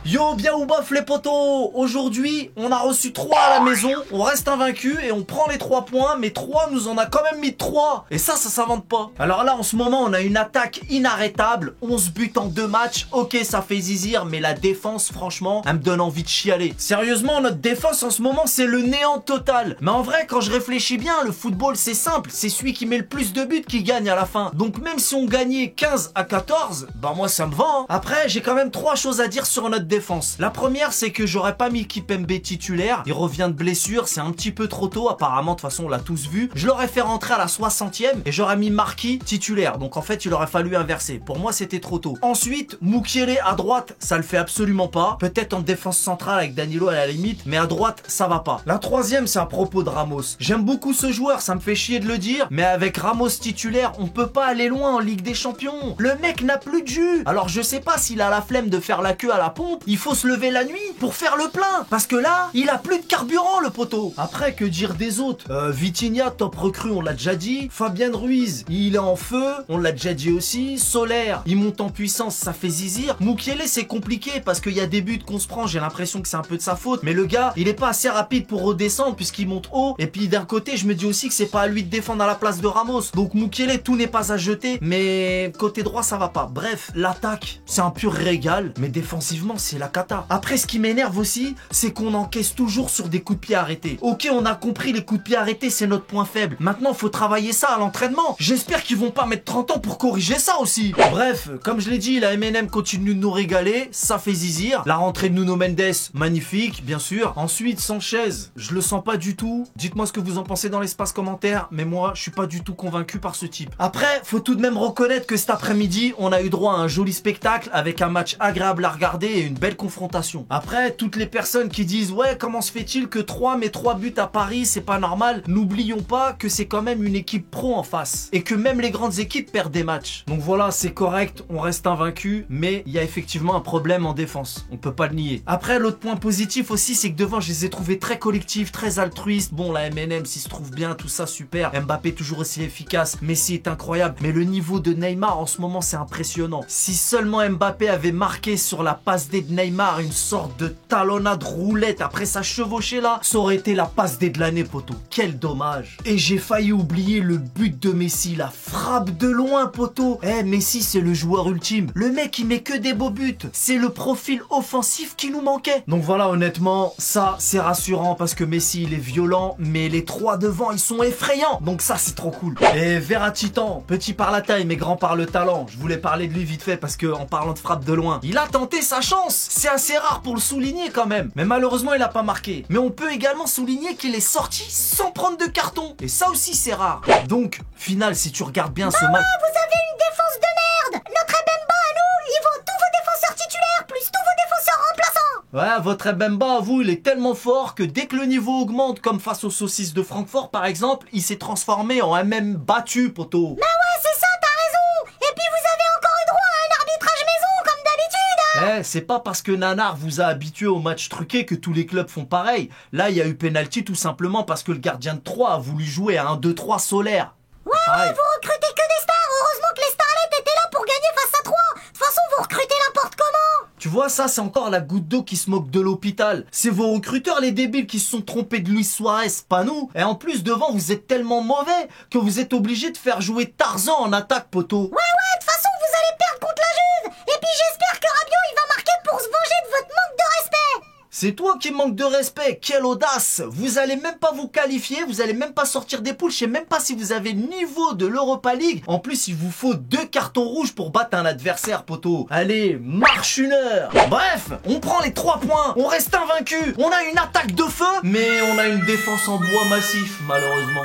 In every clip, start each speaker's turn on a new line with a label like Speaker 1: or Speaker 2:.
Speaker 1: Yo, bien ou bof les potos. Aujourd'hui, on a reçu 3 à la maison. On reste invaincu et on prend les 3 points. Mais 3 nous en a quand même mis 3. Et ça s'invente pas. Alors là, en ce moment, on a une attaque inarrêtable. 11 buts en 2 matchs. Ok, ça fait zizir. Mais la défense, franchement, elle me donne envie de chialer. Sérieusement, notre défense en ce moment, c'est le néant total. Mais en vrai, quand je réfléchis bien, le football, c'est simple. C'est celui qui met le plus de buts qui gagne à la fin. Donc même si on gagnait 15 à 14, bah moi, ça me va. Hein. Après, j'ai quand même 3 choses à dire sur notre défense. La première, c'est que j'aurais pas mis Kipembe titulaire. Il revient de blessure, c'est un petit peu trop tôt. Apparemment, de toute façon, on l'a tous vu. Je l'aurais fait rentrer à la 60e et j'aurais mis Marquis titulaire. Donc en fait, il aurait fallu inverser. Pour moi, c'était trop tôt. Ensuite, Mukiele à droite, ça le fait absolument pas. Peut-être en défense centrale avec Danilo à la limite, mais à droite, ça va pas. La troisième, c'est à propos de Ramos. J'aime beaucoup ce joueur, ça me fait chier de le dire, mais avec Ramos titulaire, on peut pas aller loin en Ligue des Champions. Le mec n'a plus de jus. Alors je sais pas s'il a la flemme de faire la queue à la pompe, il faut se lever la nuit pour faire le plein. Parce que là, il a plus de carburant le poteau. Après, que dire des autres? Vitinha, top recrue, on l'a déjà dit. Fabien Ruiz, il est en feu, on l'a déjà dit aussi. Solaire, il monte en puissance, ça fait zizir. Mukiele, c'est compliqué parce qu'il y a des buts qu'on se prend, j'ai l'impression que c'est un peu de sa faute. Mais le gars, il est pas assez rapide pour redescendre puisqu'il monte haut. Et puis d'un côté, je me dis aussi que c'est pas à lui de défendre à la place de Ramos. Donc Mukiele, tout n'est pas à jeter. Mais côté droit, ça va pas. Bref, l'attaque, c'est un pur régal. Mais défensivement, c'est la cata. Après, ce qui m'énerve aussi, c'est qu'on encaisse toujours sur des coups de pied arrêtés. Ok, on a compris, les coups de pied arrêtés, c'est notre point faible. Maintenant, faut travailler ça à l'entraînement. J'espère qu'ils vont pas mettre 30 ans pour corriger ça aussi. Bref, comme je l'ai dit, la MNM continue de nous régaler. Ça fait zizir. La rentrée de Nuno Mendes, magnifique, bien sûr. Ensuite, Sanchez, je le sens pas du tout. Dites-moi ce que vous en pensez dans l'espace commentaire. Mais moi, je suis pas du tout convaincu par ce type. Après, faut tout de même reconnaître que cet après-midi, on a eu droit à un joli spectacle avec un match agréable à regarder et une belle confrontation. Après, toutes les personnes qui disent ouais, comment se fait-il que 3 met 3 buts à Paris, c'est pas normal. N'oublions pas que c'est quand même une équipe pro en face et que même les grandes équipes perdent des matchs. Donc voilà, c'est correct, on reste invaincu, mais il y a effectivement un problème en défense. On peut pas le nier. Après, l'autre point positif aussi, c'est que devant, je les ai trouvés très collectifs, très altruistes. Bon, la MNM, s'il se trouve bien, tout ça, super. Mbappé toujours aussi efficace. Messi est incroyable. Mais le niveau de Neymar en ce moment, c'est impressionnant. Si seulement Mbappé avait marqué sur la passe D de Neymar une sorte de talonnade roulette après sa chevauchée là, ça aurait été la passe D de l'année, poteau. Quel dommage. Et j'ai failli oublier le but de Messi, la frappe de loin, poteau. Messi, c'est le joueur ultime. Le mec, il met que des beaux buts. C'est le profil offensif qui nous manquait. Donc voilà, honnêtement, ça, c'est rassurant parce que Messi, il est violent, mais les 3 devant, ils sont effrayants. Donc ça, c'est trop cool. Et Verratti-Tan, petit par la taille, mais grand par le talent. Je voulais parler de lui vite fait parce que, en parlant de frappe de loin, il a tenté sa chance. C'est assez rare pour le souligner quand même. Mais malheureusement, il a pas marqué. Mais on peut également souligner qu'il est sorti sans prendre de carton. Et ça aussi, c'est rare. Donc, final, si tu regardes bien ce match...
Speaker 2: Vous avez une défense de merde. Notre Ebemba à nous, il vaut tous vos défenseurs titulaires plus tous vos défenseurs remplaçants.
Speaker 1: Ouais, votre Mbemba, à vous, il est tellement fort que dès que le niveau augmente, comme face aux saucisses de Francfort par exemple, il s'est transformé en MM battu, poteau.
Speaker 2: Bah ouais, c'est ça, t'as raison. Et puis vous avez encore eu droit à un arbitrage maison, comme d'habitude.
Speaker 1: C'est pas parce que Nanar vous a habitué au match truqué que tous les clubs font pareil. Là, il y a eu penalty tout simplement parce que le gardien de 3 a voulu jouer à un 2-3 solaire.
Speaker 2: Ouais, vous recrutez que des stars. Heureusement que les starlets étaient là pour gagner face à 3. De toute façon, vous recrutez n'importe comment.
Speaker 1: Tu vois, ça, c'est encore la goutte d'eau qui se moque de l'hôpital. C'est vos recruteurs, les débiles, qui se sont trompés de Luis Suarez, pas nous. Et en plus, devant, vous êtes tellement mauvais que vous êtes obligé de faire jouer Tarzan en attaque, poteau.
Speaker 2: Ouais, de toute façon, vous allez perdre contre la Juve. Et puis j'espère que Rabiot, il va marquer pour se venger de votre manque de respect.
Speaker 1: C'est toi qui manque de respect, quelle audace! Vous allez même pas vous qualifier, vous allez même pas sortir des poules, je sais même pas si vous avez le niveau de l'Europa League. En plus, il vous faut 2 cartons rouges pour battre un adversaire, poteau. Allez, marche une heure! Bref, on prend les 3 points, on reste invaincu, on a une attaque de feu, mais on a une défense en bois massif, malheureusement.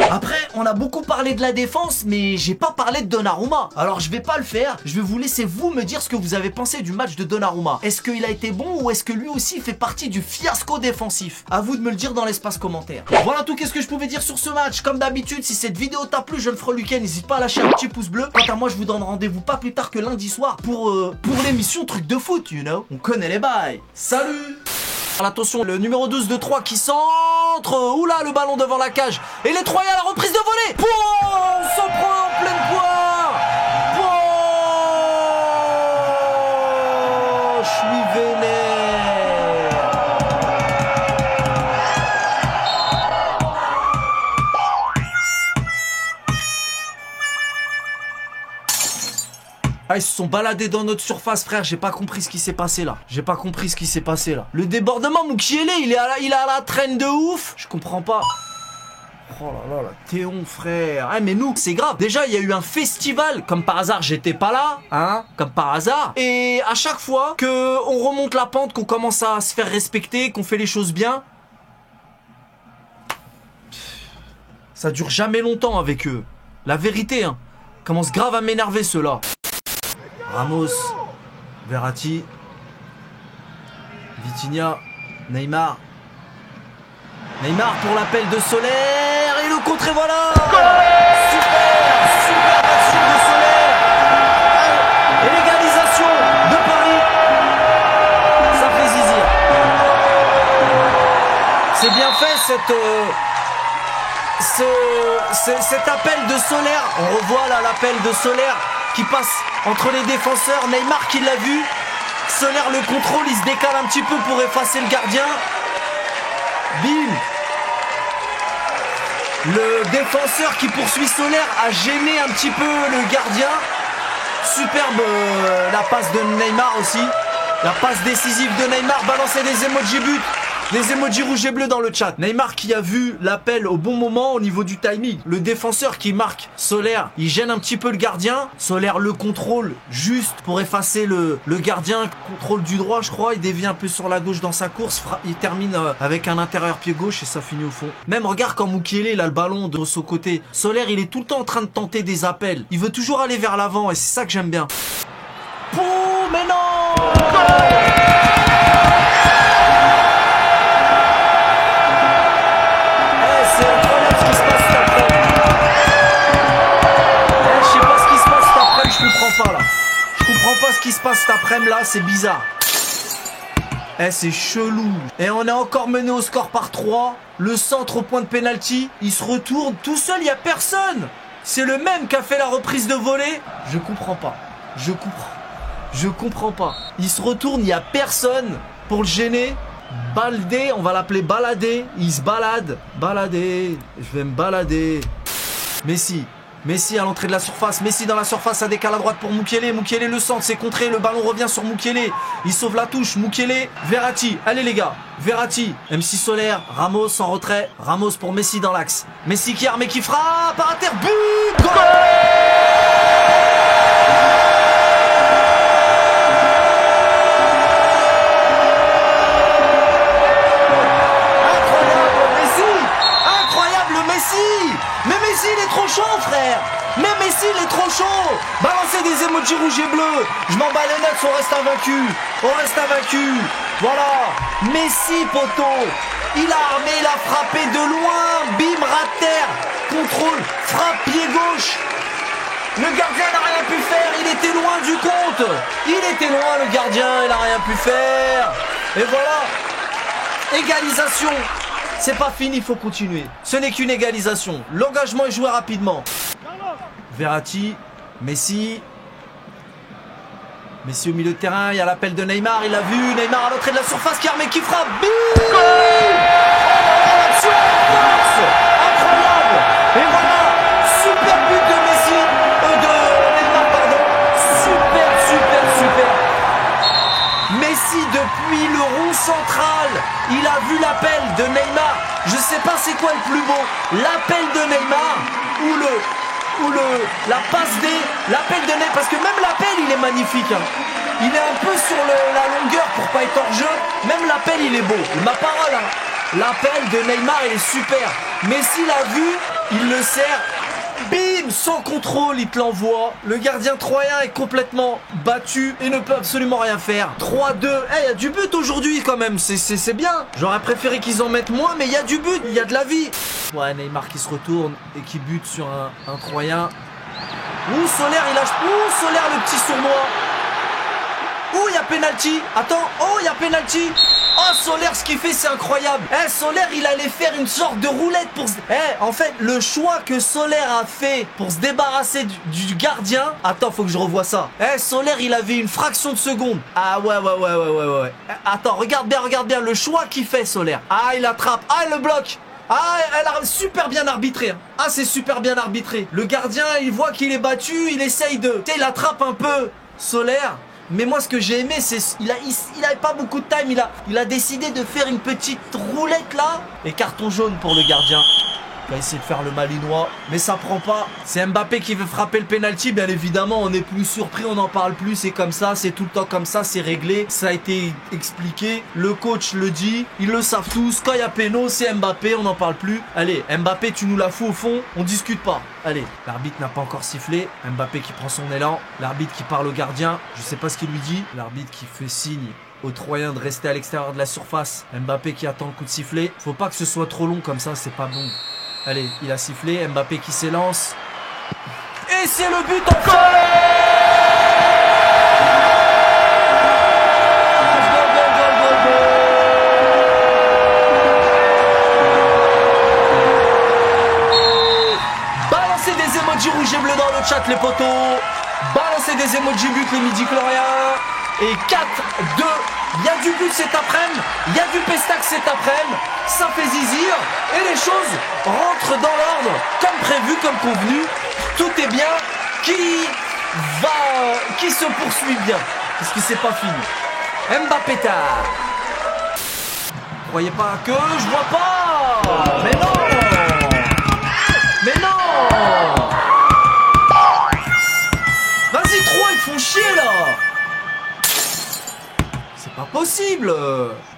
Speaker 1: Après, on a beaucoup parlé de la défense, mais j'ai pas parlé de Donnarumma. Alors je vais pas le faire, je vais vous laisser vous me dire ce que vous avez pensé du match de Donnarumma. Est-ce qu'il a été bon ou est-ce que lui aussi fait partie du fiasco défensif? À vous de me le dire dans l'espace commentaire. Voilà tout qu'est-ce que je pouvais dire sur ce match. Comme d'habitude, si cette vidéo t'a plu, jeune freluquet, n'hésite pas à lâcher un petit pouce bleu. Quant à moi, je vous donne rendez-vous pas plus tard que lundi soir pour l'émission Truc de foot, you know. On connaît les bails. Salut! Attention, le numéro 12 de 3 qui centre. Oula, le ballon devant la cage. Et les Troyens, la reprise de volée. On se prend en pleine poire. Je suis vénère. Ah, ils se sont baladés dans notre surface, frère. J'ai pas compris ce qui s'est passé là. J'ai pas compris ce qui s'est passé là. Le débordement, Mukiele, il est à la traîne de ouf. Je comprends pas. Oh là là, la Théon, frère. Ah, mais nous, c'est grave. Déjà, il y a eu un festival. Comme par hasard, j'étais pas là. Hein, comme par hasard. Et à chaque fois que on remonte la pente, qu'on commence à se faire respecter, qu'on fait les choses bien, ça dure jamais longtemps avec eux. La vérité, hein. Commence grave à m'énerver, ceux-là. Ramos, Verratti, Vitinha, Neymar. Neymar pour l'appel de Solaire et le contre et voilà. Super action de Solaire. Et l'égalisation de Paris. Ça fait zizir. C'est bien fait cet appel de Solaire. On revoit là l'appel de Solaire qui passe entre les défenseurs. Neymar qui l'a vu. Solaire le contrôle, il se décale un petit peu pour effacer le gardien. Bim. Le défenseur qui poursuit Solaire a gêné un petit peu le gardien. Superbe la passe de Neymar aussi. La passe décisive de Neymar. Balancer des emojis but. Des emojis rouges et bleus dans le chat. Neymar qui a vu l'appel au bon moment au niveau du timing. Le défenseur qui marque Solaire, il gêne un petit peu le gardien. Solaire le contrôle juste pour effacer le gardien. Contrôle du droit, je crois. Il dévie un peu sur la gauche dans sa course. Il termine avec un intérieur pied gauche et ça finit au fond. Même regarde quand Mukiele, il a le ballon de son côté. Solaire, il est tout le temps en train de tenter des appels. Il veut toujours aller vers l'avant et c'est ça que j'aime bien. Pouh, mais non! Ce qui se passe cet après-midi là, c'est bizarre. C'est chelou. Et on est encore mené au score par 3. Le centre au point de pénalty, il se retourne tout seul, il n'y a personne. C'est le même qui a fait la reprise de volée. Je comprends pas. Je comprends pas. Il se retourne, il n'y a personne pour le gêner. Baldé, on va l'appeler Baladé. Il se balade. Baladé. Je vais me balader. Messi à l'entrée de la surface. Messi dans la surface, ça décale à droite pour Mukiele. Mukiele le centre, c'est contré. Le ballon revient sur Mukiele. Il sauve la touche. Mukiele, Verratti. Allez les gars. Verratti. MC Solaire. Ramos en retrait. Ramos pour Messi dans l'axe. Messi qui arme et qui frappe. Par à terre. But. Goal. Mais Messi il est trop chaud frère. Mais Messi il est trop chaud. Balancez des emojis rouges et bleus. Je m'en bats les nuts, on reste invaincu. On reste invaincu. Voilà. Messi poteau. Il a armé, il a frappé de loin. Bim, rat terre. Contrôle, frappe, pied gauche. Le gardien n'a rien pu faire. Il était loin du compte. Il était loin le gardien, il n'a rien pu faire. Et voilà. Égalisation. C'est pas fini, il faut continuer. Ce n'est qu'une égalisation. L'engagement est joué rapidement. Verratti, Messi. Messi au milieu de terrain, il y a l'appel de Neymar, il l'a vu. Neymar à l'entrée de la surface qui arme et qui frappe. Bim! Incroyable! Et voilà, super but de Messi. De Neymar, pardon. Super. Messi depuis le rond central. Il a vu l'appel de Neymar. Je sais pas c'est quoi le plus beau. L'appel de Neymar ou la passe D. L'appel de Neymar. Parce que même l'appel il est magnifique. Hein. Il est un peu sur la longueur pour pas être hors jeu. Même l'appel il est beau. Ma parole. Hein. L'appel de Neymar il est super. Messi l'a vu. Il le sert. Bim, sans contrôle, il te l'envoie. Le gardien troyen est complètement battu et ne peut absolument rien faire. 3-2. Il y a du but aujourd'hui quand même. C'est bien. J'aurais préféré qu'ils en mettent moins, mais il y a du but. Il y a de la vie. Ouais, Neymar qui se retourne et qui bute sur un troyen. Ouh, Solaire, il lâche. Ouh, Solaire, le petit sournois. Oh, il y a penalty. Attends. Oh, il y a penalty. Oh, Solaire, ce qu'il fait, c'est incroyable. Solaire, il allait faire une sorte de roulette pour se... en fait, le choix que Solaire a fait pour se débarrasser du gardien... Attends, faut que je revoie ça. Solaire, il avait une fraction de seconde. Ah, ouais. Attends, regarde bien le choix qu'il fait, Solaire. Ah, il attrape. Ah, il le bloque. Ah, elle a super bien arbitré. Ah, c'est super bien arbitré. Le gardien, il voit qu'il est battu, il essaye de... Tu sais, il attrape un peu Solaire. Mais moi, ce que j'ai aimé, c'est... Il avait pas beaucoup de time. Il a décidé de faire une petite roulette, là. Et carton jaune pour le gardien. Il va essayer de faire le malinois, mais ça prend pas. C'est Mbappé qui veut frapper le penalty. Bien évidemment, on n'est plus surpris, on n'en parle plus. C'est comme ça, c'est tout le temps comme ça, c'est réglé. Ça a été expliqué. Le coach le dit, ils le savent tous. Quand il y a péno, c'est Mbappé, on n'en parle plus. Allez, Mbappé, tu nous la fous au fond, on discute pas. Allez, l'arbitre n'a pas encore sifflé. Mbappé qui prend son élan. L'arbitre qui parle au gardien. Je sais pas ce qu'il lui dit. L'arbitre qui fait signe aux Troyens de rester à l'extérieur de la surface. Mbappé qui attend le coup de sifflet. Faut pas que ce soit trop long comme ça, c'est pas bon. Allez, il a sifflé, Mbappé qui s'élance. Et c'est le but en fait. Balancez des emojis rouges et bleus dans le chat les potos. Balancez des emojis but les midi-chloriens. Et 4-2. Il y a du but cet après-midi. Il y a du pestac cet après-midi. Ça fait zizir. Et les choses rentrent dans l'ordre. Comme prévu, comme convenu. Tout est bien. Qui se poursuit bien. Parce que c'est pas fini. Mbappé tard. Croyez pas que je vois pas. Mais non. Mais non. Vas-y, 3, ils font chier là. C'est pas possible.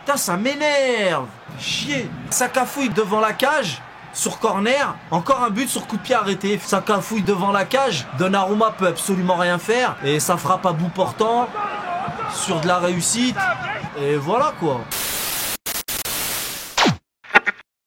Speaker 1: Putain, ça m'énerve. Chier. Ça cafouille devant la cage. Sur corner. Encore un but sur coup de pied arrêté. Ça cafouille devant la cage. Donnarumma peut absolument rien faire. Et ça frappe à bout portant. Sur de la réussite. Et voilà quoi.